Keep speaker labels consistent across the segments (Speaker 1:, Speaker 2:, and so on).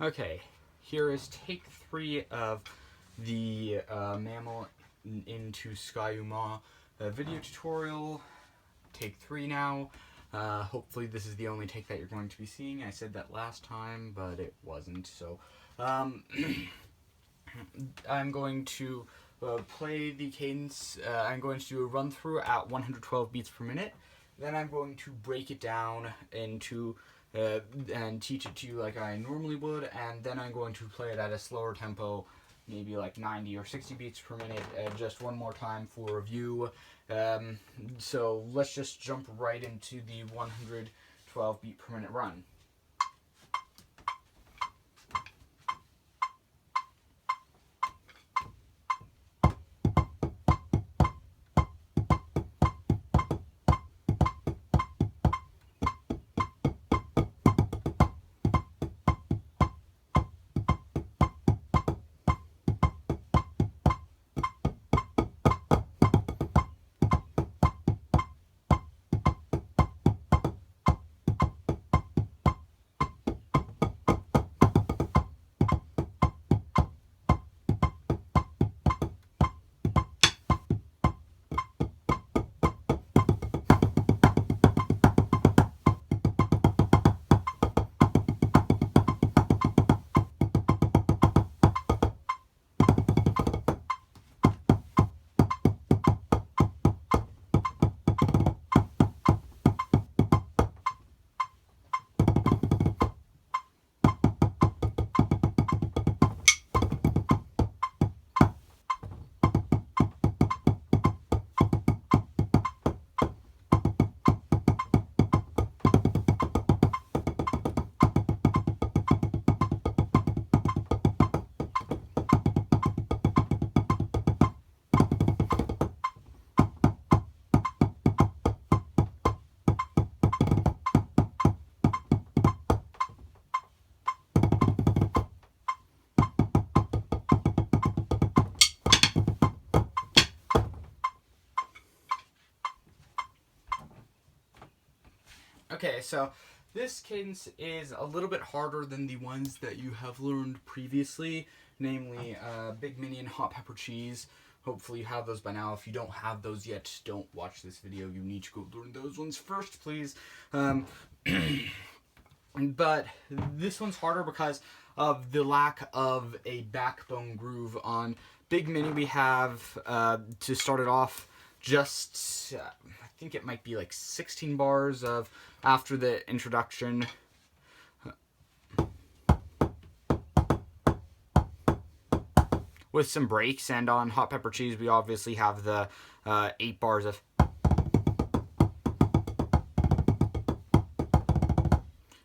Speaker 1: Okay, here is take 3 of the MAMML into Ski-U-Mah video tutorial. Take 3 now. Hopefully this is the only take that you're going to be seeing. I said that last time, but it wasn't. So I'm going to play the cadence. I'm going to do a run through at 112 beats per minute. Then I'm going to break it down into and teach it to you like I normally would, and then I'm going to play it at a slower tempo, maybe like 90 or 60 beats per minute, just one more time for review. So let's just jump right into the 112 beat per minute run. Okay, so this cadence is a little bit harder than the ones that you have learned previously, namely Big Mini and Hot Pepper Cheese. Hopefully you have those by now. If you don't have those yet, don't watch this video. You need to go learn those ones first, please. But this one's harder because of the lack of a backbone groove. On Big Mini we have, to start it off, just I think it might be like 16 bars of after the introduction. With some breaks, and on Hot Pepper Cheese we obviously have the 8 bars of.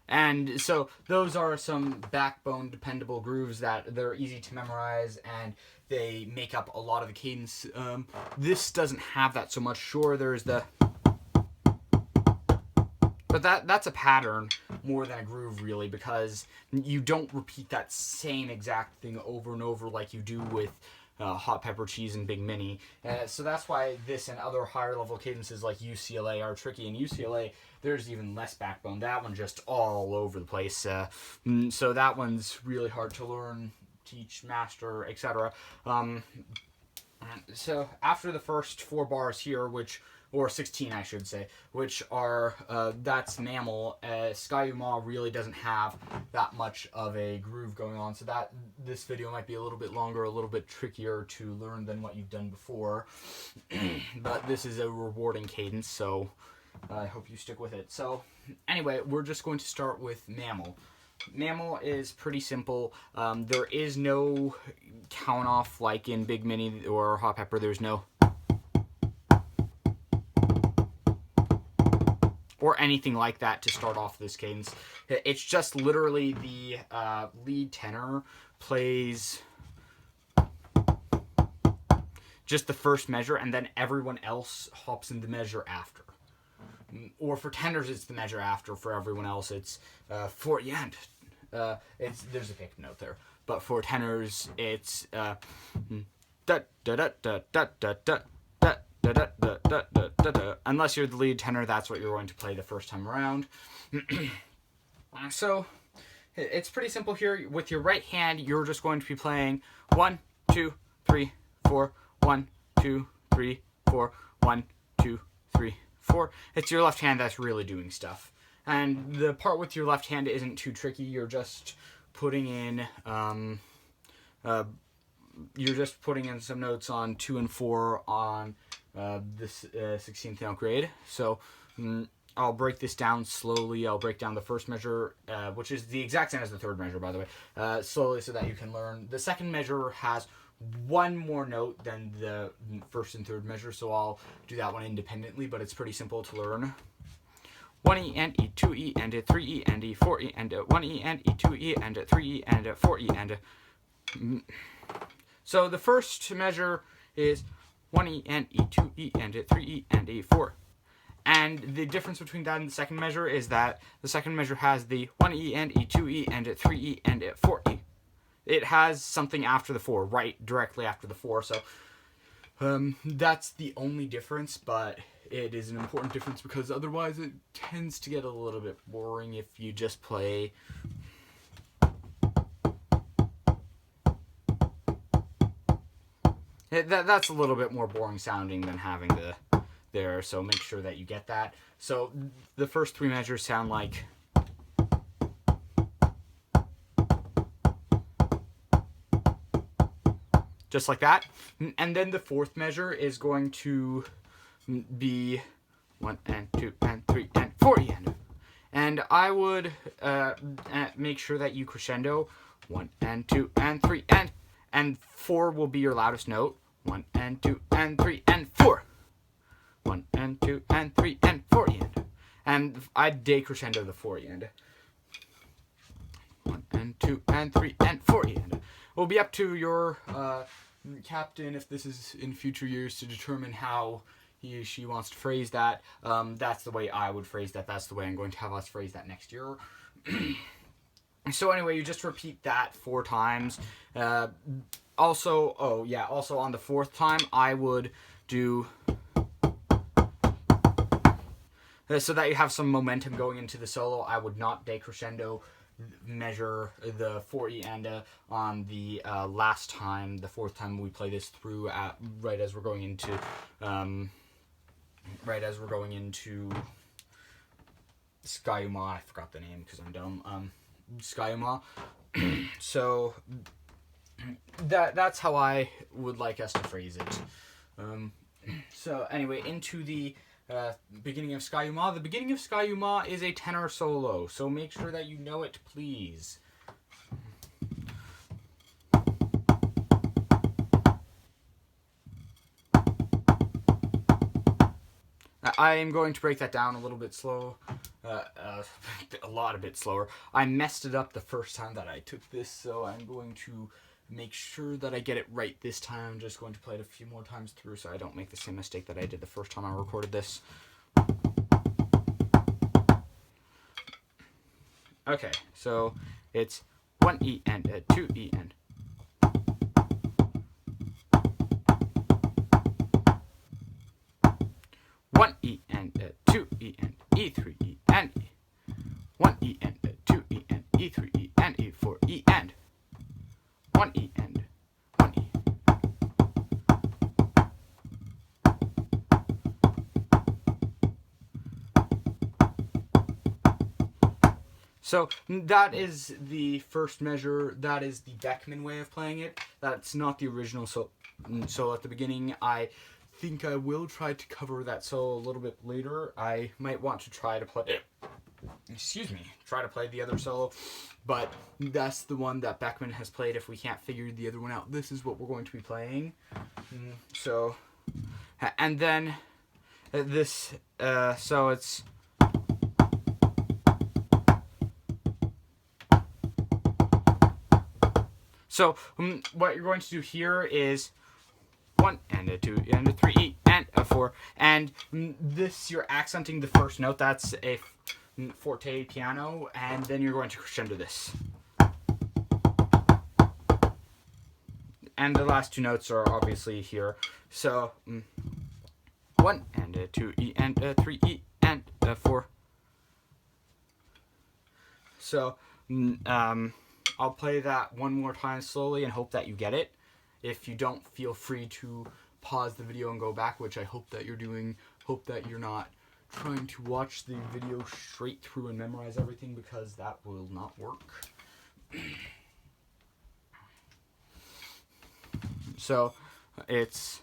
Speaker 1: And so those are some backbone dependable grooves that they're easy to memorize, and they make up a lot of the cadence. This doesn't have that so much. Sure, there's the, but that's a pattern more than a groove, really, because you don't repeat that same exact thing over and over like you do with Hot Pepper Cheese and Big Mini. So that's why this and other higher level cadences like UCLA are tricky. In UCLA, there's even less backbone. That one's just all over the place. So that one's really hard to learn, teach, master, etc. So after the first 4 bars here, or 16 I should say, which are, that's MAMML, Ski-U-Mah really doesn't have that much of a groove going on, so that this video might be a little bit longer, a little bit trickier to learn than what you've done before. But this is a rewarding cadence, so I hope you stick with it. So anyway, we're just going to start with MAMML. MAMML is pretty simple. There is no count off like in Big Mini or Hot Pepper. There's no or anything like that to start off this cadence. It's just literally the lead tenor plays just the first measure, and then everyone else hops in the measure after. Or for tenors, it's the measure after. For everyone else, it's for the end. There's a kick note there, but for tenors, it's da da da da da da da da da da da da da da. Unless you're the lead tenor, that's what you're going to play the first time around. So it's pretty simple here. With your right hand, you're just going to be playing 1, 2, 3, 4, 1, 2, 3, 4, 1, 2, 3, 4. It's your left hand that's really doing stuff. And the part with your left hand isn't too tricky. You're just putting in some notes on 2 and 4 on this 16th note grade. So I'll break this down slowly. I'll break down the first measure, which is the exact same as the third measure, by the way, slowly so that you can learn. The second measure has one more note than the first and third measure, so I'll do that one independently, but it's pretty simple to learn. 1E and E, 2E and 3E and E, 4E and 1E and E, 2E and 3E and 4E and... So the first measure is 1E and E, 2E and 3E and E, 4. And the difference between that and the second measure is that the second measure has the 1E and E, 2E and 3E and 4E. It has something after the 4, right directly after the 4, so that's the only difference, but it is an important difference because otherwise it tends to get a little bit boring if you just play. That's a little bit more boring sounding than having the there, so make sure that you get that. So the first 3 measures sound like just like that. And then the fourth measure is going to be 1 and 2 and 3 and 4 and. And I would make sure that you crescendo 1 and 2 and 3 and 4 will be your loudest note. 1 and 2 and 3 and 4. 1 and 2 and 3 and 4 and I'd decrescendo the 4 and. 1 and 2 and 3 and 4 and. Will be up to your captain, if this is in future years, to determine how he or she wants to phrase that. That's the way I would phrase that. That's the way I'm going to have us phrase that next year. So anyway, you just repeat that 4 times. Also on the 4th time, I would do so that you have some momentum going into the solo. I would not decrescendo measure the 4E and on the last time, the 4th time we play this through right as we're going into Ski-U-Mah. I forgot the name because I'm dumb. Ski-U-Mah. So that's how I would like us to phrase it. So anyway, into the beginning of Ski-U-Mah. The beginning of Ski-U-Mah is a tenor solo, so make sure that you know it, please. I am going to break that down a little bit slow, a bit slower. I messed it up the first time that I took this, so I'm going to make sure that I get it right this time. I'm just going to play it a few more times through so I don't make the same mistake that I did the first time I recorded this. Okay, so it's 1E and 2E and. One E and 2E and E3E and E. 1E and 2E and E3E and E4E and 1E and 1E. So that is the first measure. That is the Beckman way of playing it. That's not the original solo at the beginning. I think I will try to cover that solo a little bit later. I might want to try to play the other solo, but that's the one that Beckman has played. If we can't figure the other one out, this is what we're going to be playing. So, and then this, so it's. So what you're going to do here is 1 and 2 and 3 and 4, and this you're accenting the first note. That's a forte piano, and then you're going to crescendo this. And the last 2 notes are obviously here. So 1 and 2E and 3E and 4. So I'll play that one more time slowly and hope that you get it. If you don't, feel free to pause the video and go back, which I hope that you're doing. Hope that you're not trying to watch the video straight through and memorize everything, because that will not work. So it's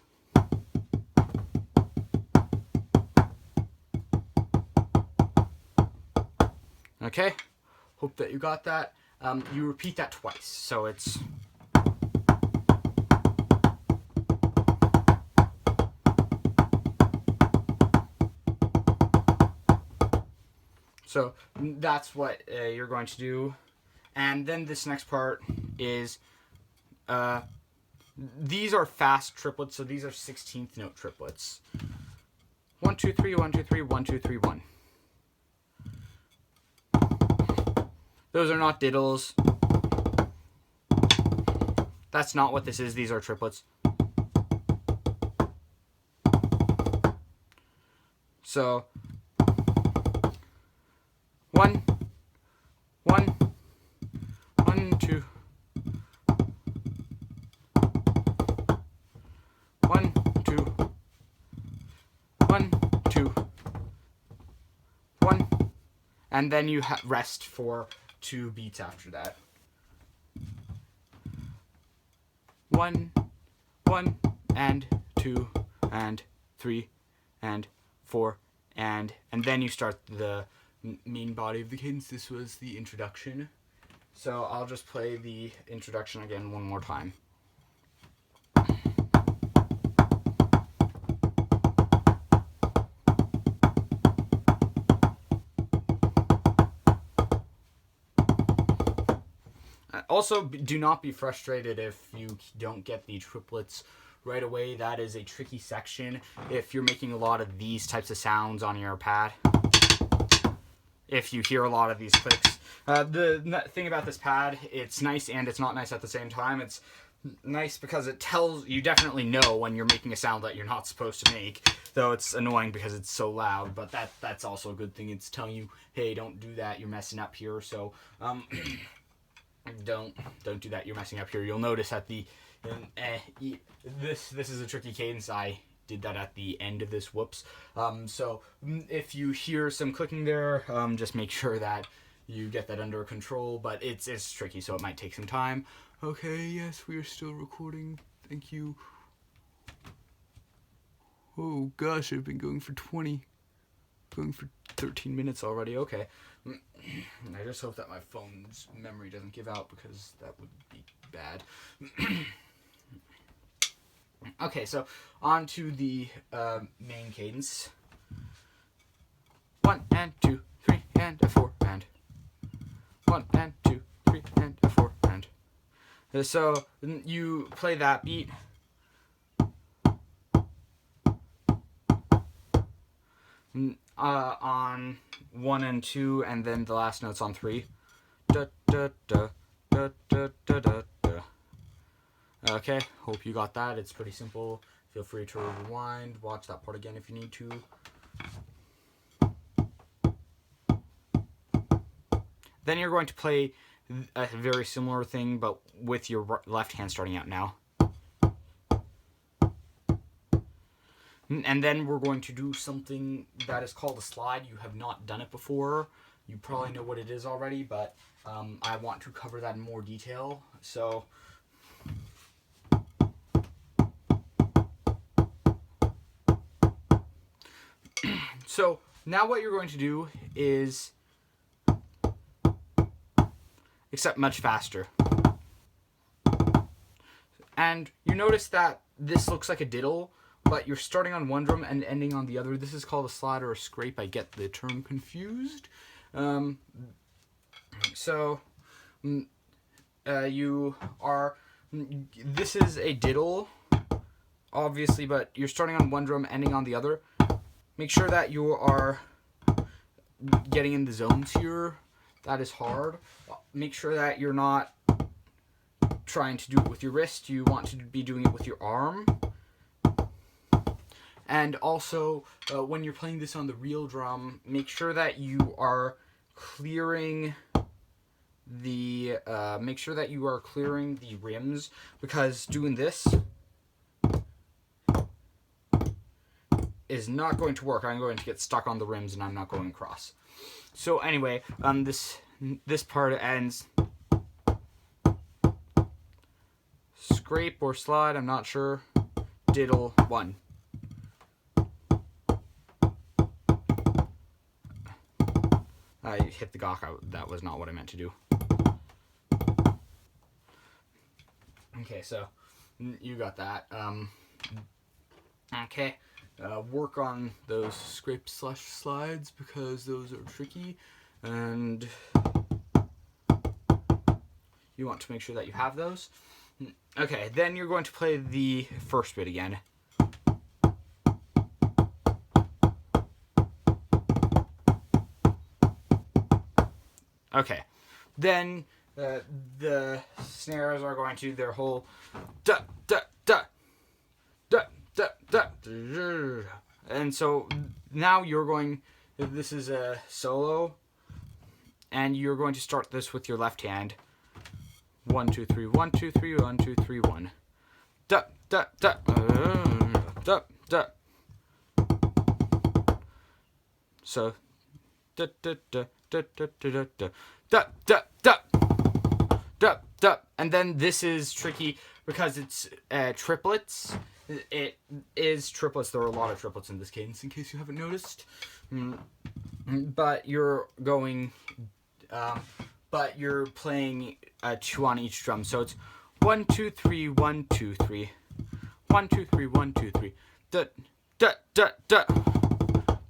Speaker 1: okay. Hope that you got that. You repeat that twice. So it's so that's what you're going to do. And then this next part is these are fast triplets, so these are 16th note triplets. 1 2 3 1 2 3 1 2 3 1. Those are not diddles. That's not what this is. These are triplets. So 1 1 1 2 1 2 1 2 1, and then you rest for 2 beats after that. 1 1 and 2 and 3 and 4 and then you start the main body of the cadence. This was the introduction. So I'll just play the introduction again one more time. Also, do not be frustrated if you don't get the triplets right away. That is a tricky section if you're making a lot of these types of sounds on your pad. If you hear a lot of these clicks. The thing about this pad, it's nice and it's not nice at the same time. It's nice because it tells you definitely know when you're making a sound that you're not supposed to make. Though it's annoying because it's so loud, but that's also a good thing. It's telling you, hey, don't do that, you're messing up here. So, don't do that, you're messing up here. You'll notice at the this is a tricky cadence. I did that at the end of this. Whoops. So if you hear some clicking there, just make sure that you get that under control. But it's tricky, so it might take some time. Okay, yes, we are still recording. Thank you. Oh gosh, I've been going for 13 minutes already. Okay. I just hope that my phone's memory doesn't give out, because that would be bad. Okay, so on to the main cadence. 1 and 2 3 and a 4 and 1 and 2 3 and a 4 and. So you play that beat. On 1 and 2, and then the last note's on 3. Da, da, da, da, da, da, da, da. Okay, hope you got that. It's pretty simple. Feel free to rewind, watch that part again if you need to. Then you're going to play a very similar thing, but with your left hand starting out now. And then we're going to do something that is called a slide. You have not done it before. You probably know what it is already, but I want to cover that in more detail. So now what you're going to do is, except much faster. And you notice that this looks like a diddle, but you're starting on one drum and ending on the other. This is called a slide or a scrape. I get the term confused. This is a diddle, obviously, but you're starting on one drum, ending on the other. Make sure that you are getting in the zones here. That is hard. Make sure that you're not trying to do it with your wrist. You want to be doing it with your arm. And also, when you're playing this on the real drum, make sure that you are clearing make sure that you are clearing the rims, because doing this is not going to work. I'm going to get stuck on the rims and I'm not going across. So anyway, this part ends. Scrape or slide, I'm not sure. Diddle 1. I hit the gawk. That was not what I meant to do. Okay, so you got that. Okay, work on those scrape/slides because those are tricky, and you want to make sure that you have those. Okay, then you're going to play the first bit again. Okay, then the snares are going to their whole da da da da da da, and so now you're going. This is a solo, and you're going to start this with your left hand. 1 2 3 1 2 3 1 2 3 1. Da da da da da. So da da da da da da da da da da da da. And then this is tricky because it's triplets. It is triplets. There are a lot of triplets in this cadence, in case you haven't noticed. But you're going. But you're playing 2 on each drum, so it's 1 2 3 1 2 3 1 2 3 1 2 3 da da da da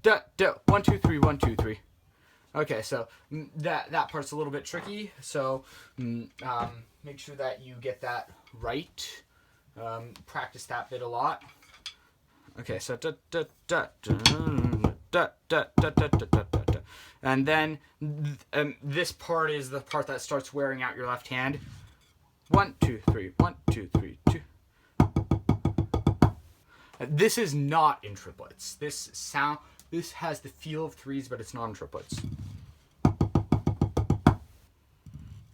Speaker 1: da da 1 2 3 1 2 3. Okay, so that part's a little bit tricky. So make sure that you get that right. Practice that bit a lot. Okay, so da da da da da da da da da da da. And then this part is the part that starts wearing out your left hand. 1 2 3 1 2 3 2. This is not in triplets. This has the feel of threes, but it's not in triplets.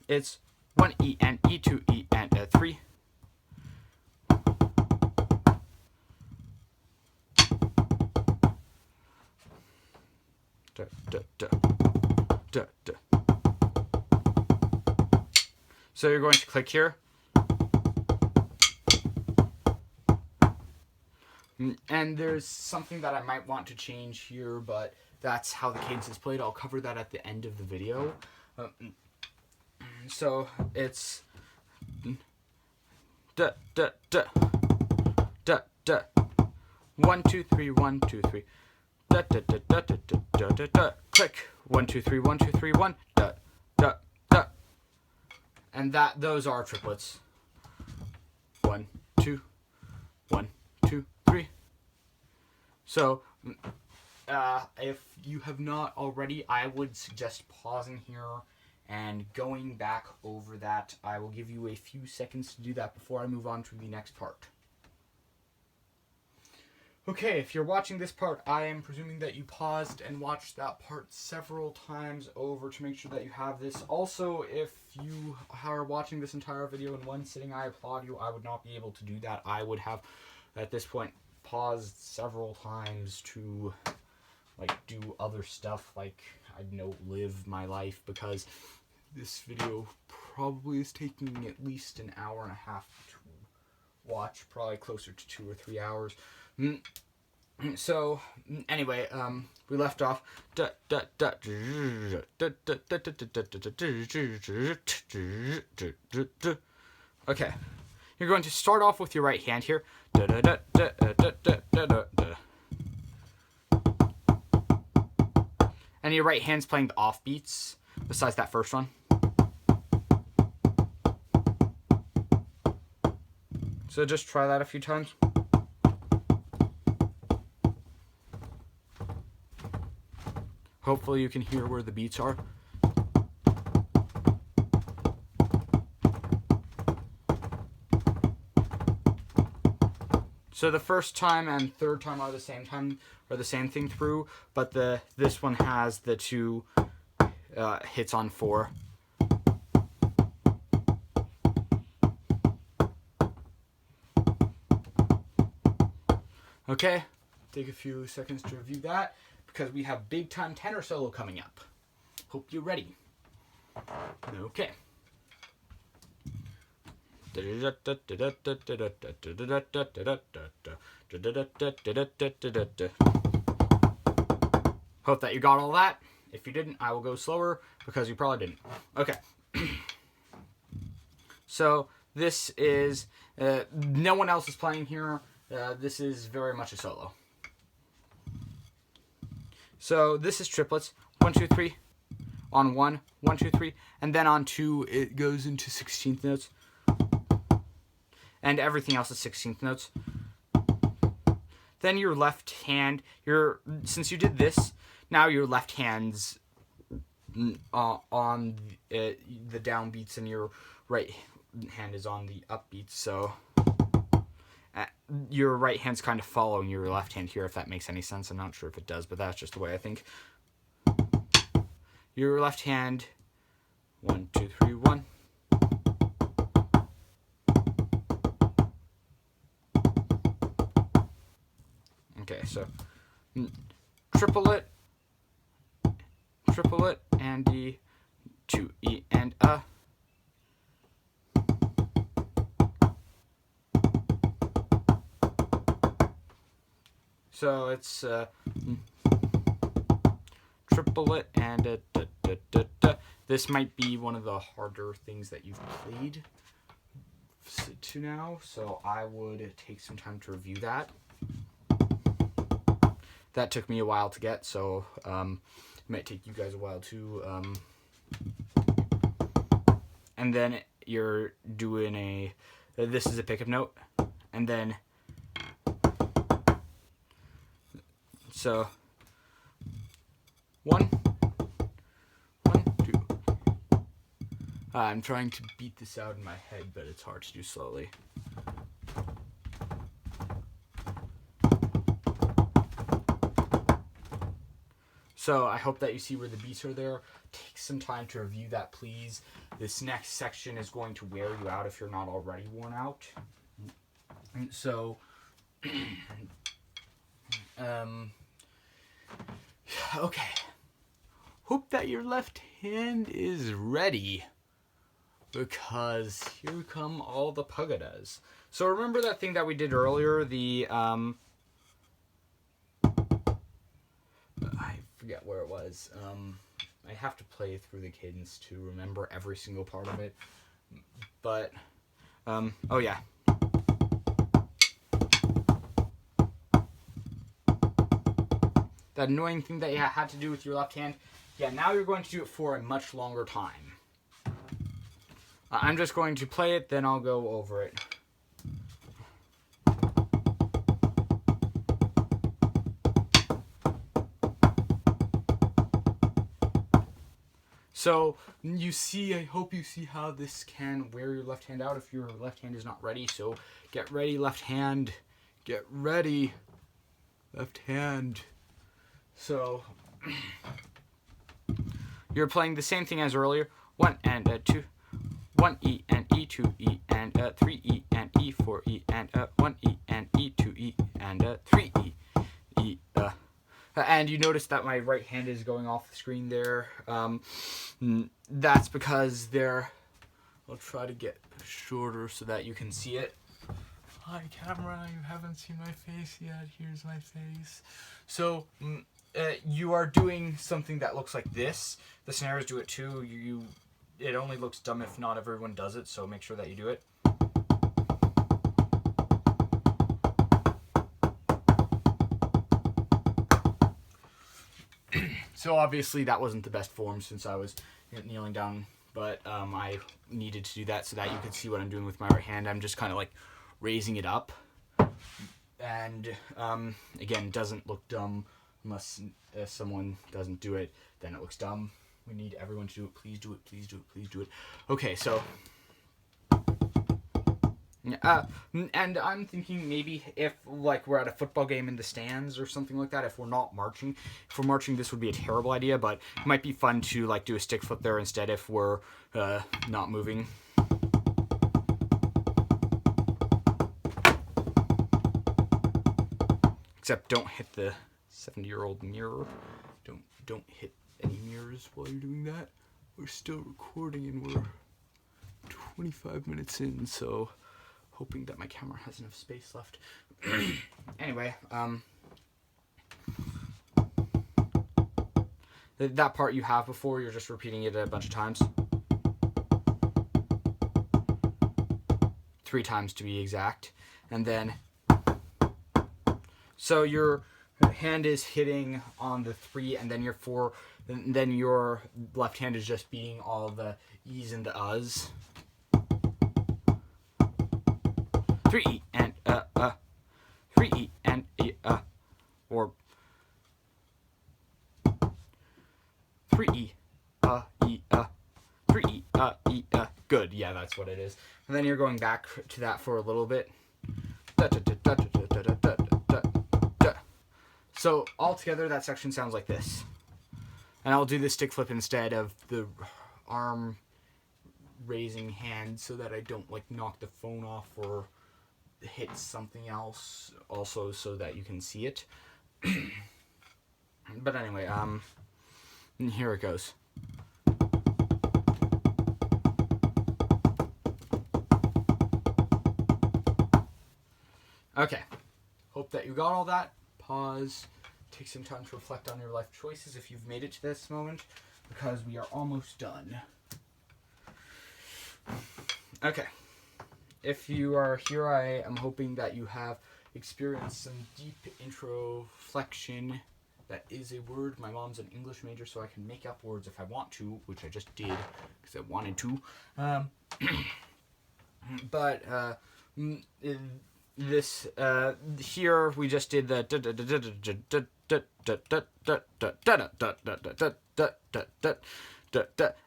Speaker 1: It's 1 E and E 2 E and 3. Da, da, da, da, da. So you're going to click here. And there's something that I might want to change here, but that's how the cadence is played. I'll cover that at the end of the video. So it's da da da da da 1 2 3 1 2 3 da da da da da da da da. Click 1 2 3 1 2 3 1 da da da. And those are triplets. 1 2 1 2 3. So if you have not already, I would suggest pausing here and going back over that. I will give you a few seconds to do that before I move on to the next part. Okay, if you're watching this part, I am presuming that you paused and watched that part several times over to make sure that you have this. Also, if you are watching this entire video in one sitting, I applaud you. I would not be able to do that. I would have, at this point, paused several times to do other stuff, like, I don't know, live my life, because this video probably is taking at least an hour and a half to watch, probably closer to 2 or 3 hours. So anyway, we left off. Okay, you're going to start off with your right hand here. And your right hand's playing the off beats, besides that first one. So just try that a few times. Hopefully you can hear where the beats are. So the first time and third time are the same thing through, but this one has the 2 hits on 4. Okay, take a few seconds to review that because we have big time tenor solo coming up. Hope you're ready. Okay. Hope that you got all that. If you didn't, I will go slower because you probably didn't. Okay. So this is, no one else is playing here. This is very much a solo. So this is triplets. 1, 2, 3. On 1, 1, 2, 3. And then on 2, it goes into 16th notes. And everything else is 16th notes. Then your left hand, since you did this, now your left hand's on the downbeats and your right hand is on the upbeats. So your right hand's kind of following your left hand here, if that makes any sense. I'm not sure if it does, but that's just the way I think. Your left hand, 1, 2, 3, 1. Okay, so triplet, and D, 2 E and A. So it's triplet and a da, da, da, da. This might be one of the harder things that you've played to now, so I would take some time to review that. That took me a while to get, so it might take you guys a while too. And then you're doing this is a pickup note, and then so 1, 2. I'm trying to beat this out in my head, but it's hard to do slowly. So I hope that you see where the beats are there. Take some time to review that, please. This next section is going to wear you out if you're not already worn out. And so, okay. Hope that your left hand is ready, because here come all the Puggadas. So remember that thing that we did earlier, the I forget where it was. I have to play through the cadence to remember every single part of it. But, oh yeah. That annoying thing that you had to do with your left hand. Yeah, now you're going to do it for a much longer time. I'm just going to play it, then I'll go over it. So, you see, I hope you see how this can wear your left hand out if your left hand is not ready. So, get ready, left hand. Get ready, left hand. So, you're playing the same thing as earlier. 1 and 2. 1 E and E, 2 E and 3 E and E, 4 E and 1 E and E, 2 E and 3 E. And you notice that my right hand is going off the screen there. That's because I'll try to get shorter so that you can see it. Hi camera, you haven't seen my face yet. Here's my face. So you are doing something that looks like this. The snares do it too. It only looks dumb if not everyone does it, so make sure that you do it. So obviously that wasn't the best form since I was kneeling down, but I needed to do that so that you could see what I'm doing with my right hand. I'm just kind of like raising it up, and again, doesn't look dumb unless someone doesn't do it, then it looks dumb. We need everyone to do it. Please do it, please do it, please do it. Okay, so and I'm thinking maybe if like we're at a football game in the stands or something like that, if we're marching, this would be a terrible idea, but it might be fun to like do a stick flip there instead if we're not moving. Except don't hit the 70-year-old mirror. Don't hit any mirrors while you're doing that. We're still recording and we're 25 minutes in, so hoping that my camera has enough space left. Anyway, that part you have before, you're just repeating it a bunch of times. 3 times to be exact. And then, so your hand is hitting on the 3, and then your 4, then your left hand is just beating all the E's and the U's. 3E and 3E and E, or 3E, E, 3E, E, good, yeah, that's what it is. And then you're going back to that for a little bit. So altogether, that section sounds like this. And I'll do the stick flip instead of the arm raising hand so that I don't like knock the phone off or hit something else, also so that you can see it. But anyway, here it goes. Okay, hope that you got all that. Pause, take some time to reflect on your life choices if you've made it to this moment, because we are almost done. Okay, if you are here, I am hoping that you have experienced some deep introflexion. That is a word. My mom's an English major, so I can make up words if I want to, which I just did because I wanted to. This here we just did the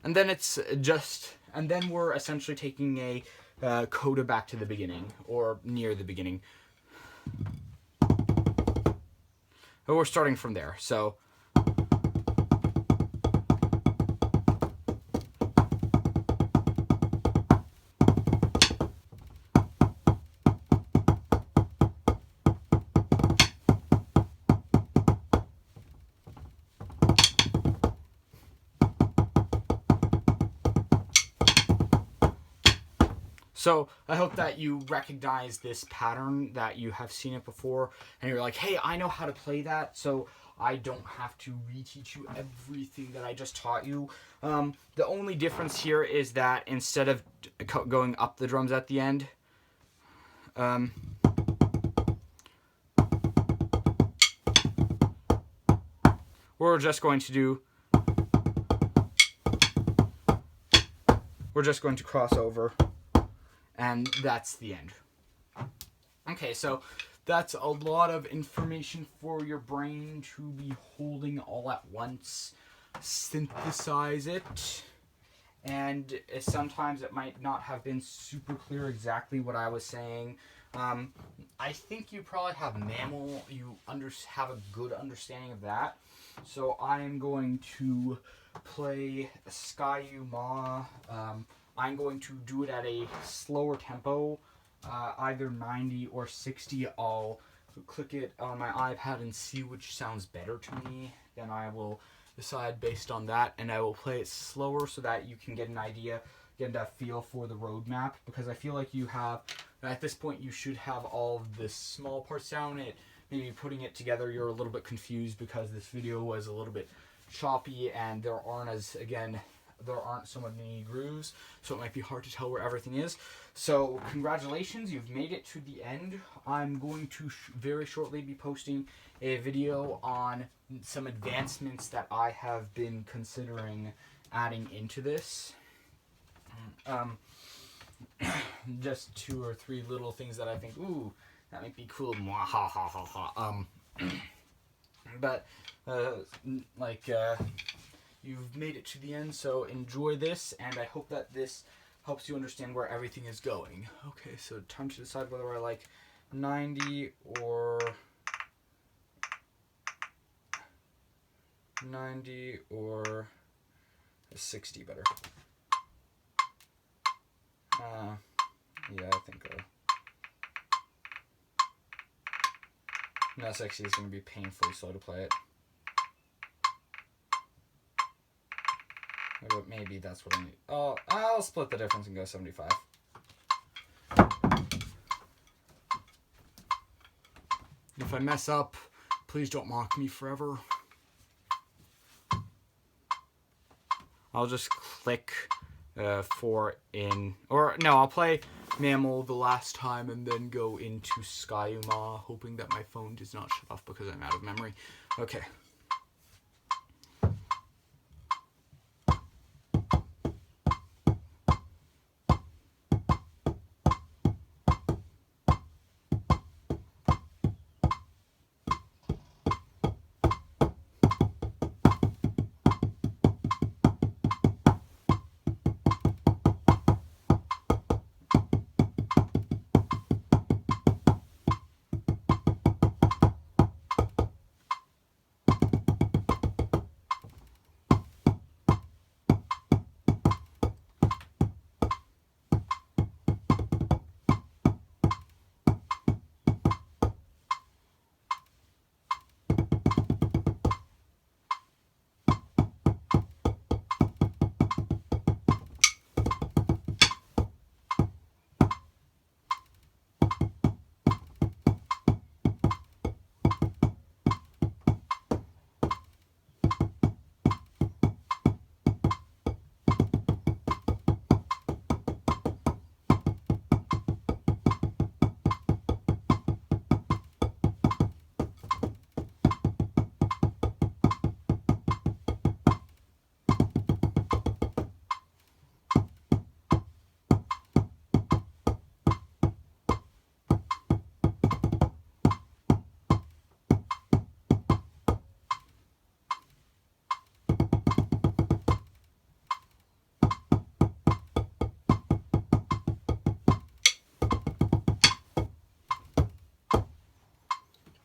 Speaker 1: and then it's just, and then we're essentially taking a coda back to the beginning or near the beginning. But we're starting from there, so So I hope that you recognize this pattern, that you have seen it before, and you're like, hey, I know how to play that, so I don't have to reteach you everything that I just taught you. The only difference here is that instead of going up the drums at the end, we're just going to cross over. And that's the end. Okay, so that's a lot of information for your brain to be holding all at once. Synthesize it. And sometimes it might not have been super clear exactly what I was saying. I think you probably have MAMML. You have a good understanding of that. So I am going to play Ski-U-Mah. I'm going to do it at a slower tempo, either 90 or 60. I'll click it on my iPad and see which sounds better to me. Then I will decide based on that, and I will play it slower so that you can get an idea, get a feel for the roadmap, because I feel like you have, at this point, you should have all of the small parts down. Maybe putting it together, you're a little bit confused because this video was a little bit choppy and there aren't so many grooves, so it might be hard to tell where everything is. So congratulations, you've made it to the end. I'm going to very shortly be posting a video on some advancements that I have been considering adding into this. Just 2 or 3 little things that I think, ooh, that might be cool. But you've made it to the end, so enjoy this, and I hope that this helps you understand where everything is going. Okay, so time to decide whether I like 90 or 60 better. Yeah, I think That's actually going to be painfully slow to play it. But maybe that's what I need. Oh, I'll split the difference and go 75. If I mess up, please don't mock me forever. I'll just click 4 in, or no, I'll play MAMML the last time and then go into Ski-U-Mah, hoping that my phone does not shut off because I'm out of memory. Okay.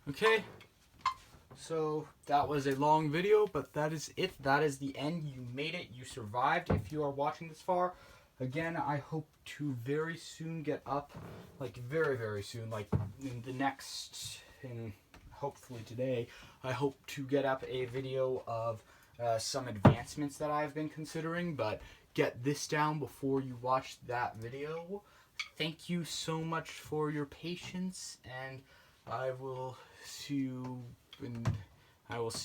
Speaker 1: Okay, so that was a long video, but that is it. That is the end. You made it. You survived. If you are watching this far, again, I hope to very soon get up, like very, very soon, like in the next, in hopefully today, I hope to get up a video of some advancements that I've been considering, but get this down before you watch that video. Thank you so much for your patience, and I will see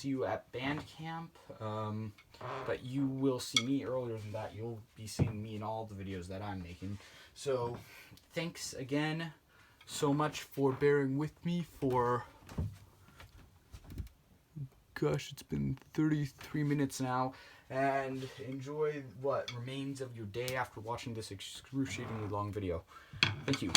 Speaker 1: you at band camp. But you will see me earlier than that. You'll be seeing me in all the videos that I'm making. So thanks again so much for bearing with me for, gosh, it's been 33 minutes now. And enjoy what remains of your day after watching this excruciatingly long video. Thank you.